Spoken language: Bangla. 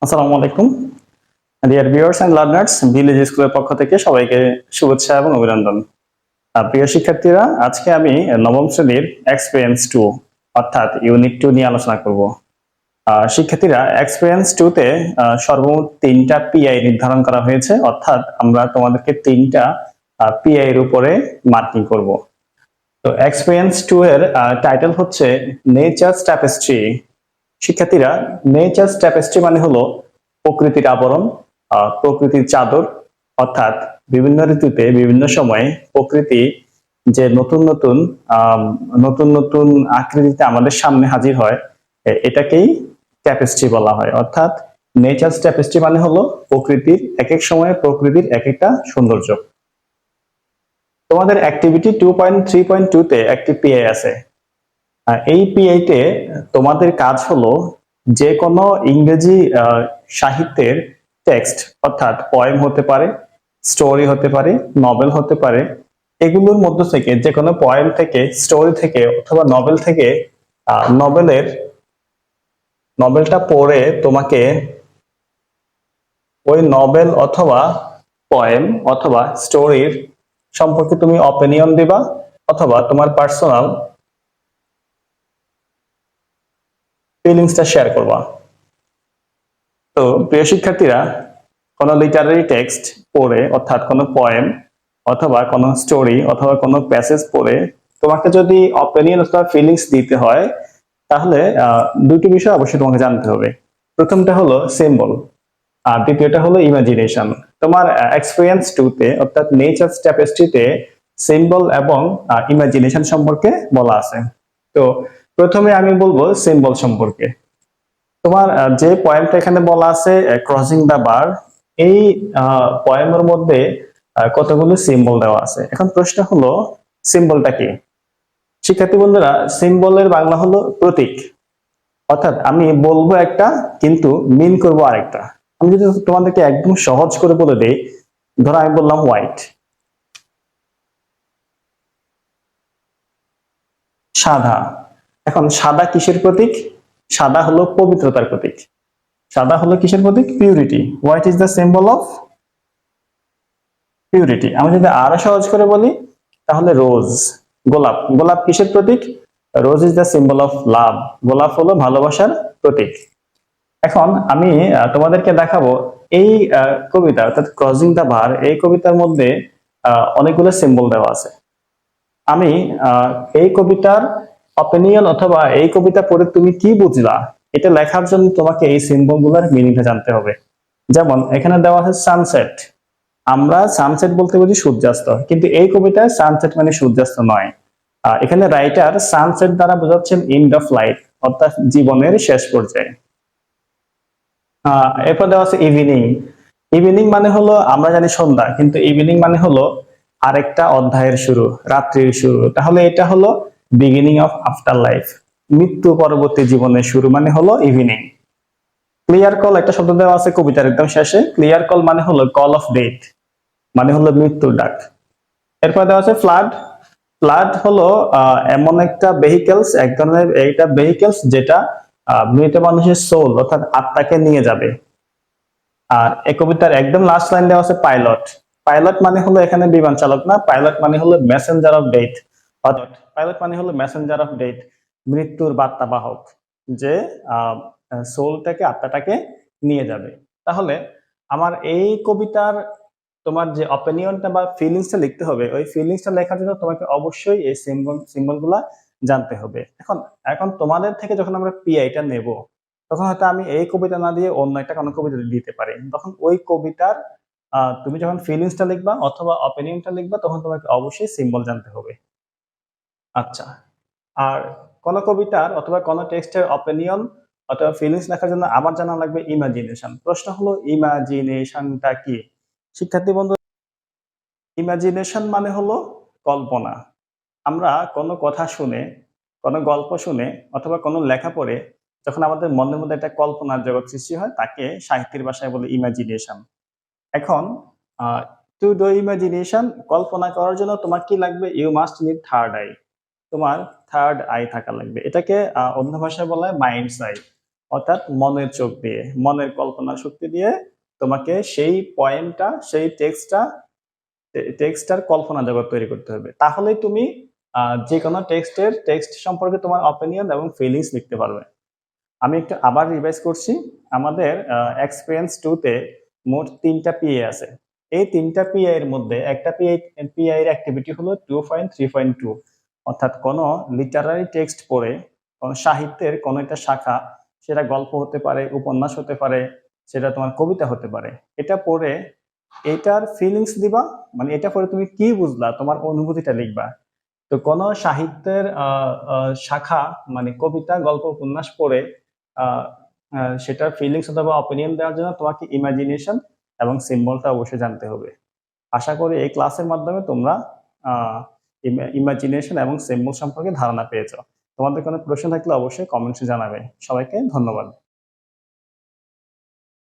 আসসালামু আলাইকুম dear viewers and learners, village স্কুলের পক্ষ থেকে সবাইকে শুভেচ্ছা এবং অভিনন্দন। প্রিয় শিক্ষার্থীরা, আজকে আমি নবম শ্রেণীর এক্সপেরিয়েন্স 2 অর্থাৎ ইউনিট 2 নিয়ে আলোচনা করব। শিক্ষার্থীরা, এক্সপেরিয়েন্স 2 তে সর্বমোট 3টা পিআই নির্ধারণ করা হয়েছে, অর্থাৎ আমরা তোমাদেরকে 3টা পিআই এর উপরে মার্কিং করব। তো এক্সপেরিয়েন্স 2 এর টাইটেল হচ্ছে নেচারস ট্যাপেস্ট্রি। শিক্ষার্থীরা, নেচারস ট্যাপেস্ট্রি মানে হলো প্রকৃতির আবরণ, প্রকৃতির চাদর, অর্থাৎ বিভিন্ন ঋতুতে বিভিন্ন সময়ে প্রকৃতি যে নতুন নতুন নতুন নতুন আকৃতিতে আমাদের সামনে হাজির হয়, এটাকেই ট্যাপেস্ট্রি বলা হয়। অর্থাৎ নেচারস ট্যাপেস্ট্রি মানে হলো প্রকৃতির এক এক সময়ে প্রকৃতির এক একটা সৌন্দর্য। তোমাদের অ্যাক্টিভিটি 2.3.2 তে একটি পিআই আছে। এই পিআই তে তোমাদের কাজ হলো যে কোনো ইংরেজি সাহিত্যের টেক্সট, অর্থাৎ পোয়েম হতে পারে, স্টোরি হতে পারে, নভেল হতে পারে, এগুলোর মধ্য থেকে যে কোনো পোয়েম থেকে, স্টোরি থেকে অথবা নভেল থেকে নভেলটা পড়ে তোমাকে ওই নভেল অথবা পোয়েম অথবা স্টোরির সম্পর্কে তুমি অপিনিয়ন দিবা অথবা তোমার পার্সোনাল ফিলিংসটা শেয়ার করবা। তো প্রিয় শিক্ষার্থীরা, কোনো লিটারারি টেক্সট পড়ে, অর্থাৎ কোনো পোয়েম অথবা কোনো স্টোরি অথবা কোনো প্যাসেজ পড়ে তোমাকে যদি অপিনিয়ন অথবা ফিলিংস দিতে হয়, তাহলে দুটি বিষয় অবশ্যই তোমাকে জানতে হবে। প্রথমটা হলো সিম্বল, আর দ্বিতীয়টা হলো ইমাজিনেশন। তোমার এক্সপেরিয়েন্স 2 তে অর্থাৎ নেচার ট্যাপেস্ট্রিতে সিম্বল এবং ইমাজিনেশন সম্পর্কে বলা আছে। তো প্রথমে আমি বলবো সিম্বল সম্পর্কে। তোমার যে পয়েমটা এখানে বলা আছে ক্রসিং দা বার, এই পয়েমের মধ্যে কতগুলো সিম্বল দেওয়া আছে। এখন প্রশ্ন হলো, সিম্বলটা কি? শিক্ষার্থী বন্ধুরা, সিম্বলের বাংলা হলো প্রতীক। অর্থাৎ আমি বলবো একটা কিন্তু মিন করবো আরেকটা। আমি যদি তোমাদেরকে একদম সহজ করে বলে দেই, ধরো আমি বললাম হোয়াইট, সাদা। এখন সাদা কিসের প্রতীক? সাদা হলো পবিত্রতার প্রতীক। সাদা হলো কিসের প্রতীক? Purity. White is the symbol of purity. আমি যদি আরো সহজ করে বলি, তাহলে রোজ, গোলাপ। গোলাপ কিসের প্রতীক? Rose is the symbol of love. গোলাপ হলো ভালোবাসার প্রতীক। এখন আমি তোমাদেরকে দেখাবো এই কবিতা, অর্থাৎ ক্রসিং দা বার, এই কবিতার মধ্যে অনেকগুলো সিম্বল দেওয়া আছে। আমি এই কবিতার অপিনিয়ন অথবা এই কবিতা পড়ে তুমি কি বুঝলা, এটা লেখার জন্য তোমাকে এই সিম্বল গুলার মিনিংটা জানতে হবে। যেমন এখানে দেওয়া আছে সানসেট। আমরা সানসেট বলতে বুঝি সূর্যাস্ত, কিন্তু এই কবিতায় সানসেট মানে সূর্যাস্ত নয়। এখানে রাইটার সানসেট দ্বারা বোঝাচ্ছেন এন্ড অফ লাইফ, অর্থাৎ জীবনের শেষ পর্যায়ে। এরপর দেওয়া আছে ইভিনিং। ইভিনিং মানে হলো, আমরা জানি সন্ধ্যা, কিন্তু ইভিনিং মানে হলো আরেকটা অধ্যায়ের শুরু, রাত্রির শুরু। তাহলে এটা হলো বিগিনিং অফ আফটার লাইফ, মৃত্যু পরবর্তী জীবনের শুরু মানে হলো ইভিনিং। ক্লিয়ার কল, একটা শব্দ দেওয়া আছে কবিতার একদম শেষে। ক্লিয়ার কল মানে হলো কল অফ ডেথ, মানে হলো মৃত্যুর ডাক। এরপর দেওয়া আছে ফ্লাড। ফ্লাড হলো এমন একটা ভেহিকেলস, এক ধরনের এইটা ভেহিকেলস যেটা মৃত মানুষের সোল অর্থাৎ আত্মাকে নিয়ে যাবে। আর এই কবিতার একদম লাস্ট লাইন দেওয়া আছে পাইলট। পাইলট মানে হলো এখানে বিমান চালক না, পাইলট মানে হলো মেসেঞ্জার অফ ডেথ। অর্থাৎ পাইলট মানে হলো মেসেঞ্জার অফ ডেথ, মৃত্যুর বার্তাবাহক, যে সোলটাকে, আত্মাটাকে নিয়ে যাবে। তাহলে আমার এই কবিতার তোমার যে অপিনিয়নটা বা ফিলিংসটা লিখতে হবে, ওই ফিলিংসটা লেখার জন্য তোমাকে অবশ্যই এই সিম্বল গুলা জানতে হবে। এখন এখন তোমাদের থেকে যখন আমরা পিআইটা নেব, তখন হয়তো আমি এই কবিতা না দিয়ে অন্য একটা কোনো কবিতা দিতে পারি। তখন ওই কবিতার তুমি যখন ফিলিংসটা লিখবা অথবা অপিনিয়নটা লিখবা, তখন তোমাকে অবশ্যই সিম্বল জানতে হবে। আচ্ছা, আর কোন কবিতার অথবা কোন টেক্সটের অপিনিয়ন অথবা ফিলিংস লেখার জন্য আমার জানা লাগবে ইমাজিনেশন। প্রশ্ন হলো, ইমাজিনেশনটা কি? শিক্ষার্থী বন্ধু, ইমাজিনেশন মানে হলো কল্পনা। আমরা কোনো কথা শুনে, কোনো গল্প শুনে অথবা কোনো লেখা পড়ে যখন আমাদের মনের মধ্যে একটা কল্পনার জগৎ সৃষ্টি হয়, তাকে সাহিত্যের ভাষায় বলে ইমাজিনেশন। এখন টু ডু ইমাজিনেশন, কল্পনা করার জন্য তোমার কি লাগবে? You must need third eye. তোমার থার্ড আই থাকা লাগবে। এটাকে অন্য ভাষায় বলা হয় মাইন্ডস আই। অর্থাৎ মনের চোখ দিয়ে, মনের কল্পনা শক্তি দিয়ে তোমাকে সেই পয়েন্টটা, সেই টেক্সটার কল্পনা জগৎ তৈরি করতে হবে। তাহলেই তুমি যে কোনো টেক্সট সম্পর্কে তোমার অপিনিয়ন এবং ফিলিংস লিখতে পারবে। আমি একটু আবার রিভাইজ করছি। আমাদের এক্সপিরিয়েন্স 2 তে মোট 3টা পিএ আছে। এই 3টা পিএ এর মধ্যে একটা পিএ এর অ্যাক্টিভিটি হলো 2.3.2, অর্থাৎ কোন লিটারারি টেক্সট পড়ে, কোন সাহিত্যের কোন একটা শাখা, সেটা গল্প হতে পারে, উপন্যাস হতে পারে, সেটা তোমার কবিতা হতে পারে, এটা পড়ে এটার ফিলিংস দিবা, মানে এটা পড়ে তুমি কি বুঝলা, তোমার অনুভূতিটা লিখবা। তো কোন সাহিত্যের শাখা, মানে কবিতা, গল্প, উপন্যাস পড়ে সেটার ফিলিংস অথবা অপিনিয়ন দেওয়ার জন্য তোমাকে ইমাজিনেশন এবং সিম্বলটা অবশ্যই জানতে হবে। আশা করি এই ক্লাসের মাধ্যমে তোমরা ইমাজিনেশন এবং সিম্বল সম্পর্কে ধারণা পেয়েছো। তোমাদের কোনো প্রশ্ন থাকলে অবশ্যই কমেন্টসে জানাবে। সবাইকে ধন্যবাদ।